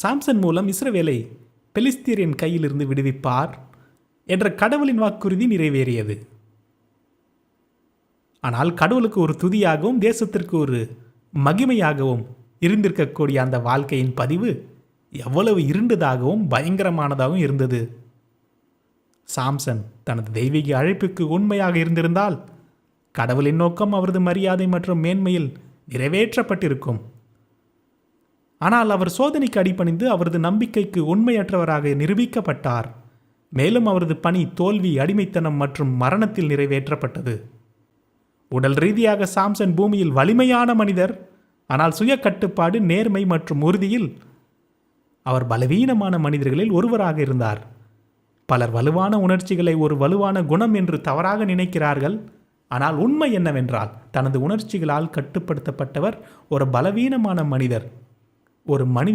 Samson மூலம் இஸ்ரவேலை பெலிஸ்தீரின் கையிலிருந்து விடுவிப்பார் என்ற கடவுளின் வாக்குறுதி நிறைவேறியது. ஆனால் கடவுளுக்கு ஒரு துதியாகவும் தேசத்திற்கு ஒரு மகிமையாகவும் இருந்திருக்கக்கூடிய அந்த வாழ்க்கையின் பதிவு எவ்வளவு இருண்டதாகவும் பயங்கரமானதாகவும் இருந்தது. சாம்சன் தனது தெய்வீக அழைப்புக்கு உண்மையாக இருந்திருந்தால் கடவுளின் நோக்கம் அவரது மரியாதை மற்றும் மேன்மையில் நிறைவேற்றப்பட்டிருக்கும். ஆனால் அவர் சோதனைக்கு அடிபணிந்து அவரது நம்பிக்கைக்கு உண்மையற்றவராக நிரூபிக்கப்பட்டார். மேலும் அவரது பணி தோல்வி, அடிமைத்தனம் மற்றும் மரணத்தில் நிறைவேற்றப்பட்டது. உடல் ரீதியாக சாம்சன் பூமியில் வலிமையான மனிதர். ஆனால் சுய கட்டுப்பாடு, நேர்மை மற்றும் உறுதியில் அவர் பலவீனமான மனிதர்களில் ஒருவராக இருந்தார். பலர் வலுவான உணர்ச்சிகளை ஒரு வலுவான குணம் என்று தவறாக நினைக்கிறார்கள். ஆனால் உண்மை என்னவென்றால் தனது உணர்ச்சிகளால் கட்டுப்படுத்தப்பட்டவர் ஒரு பலவீனமான மனிதர். ஒரு மனித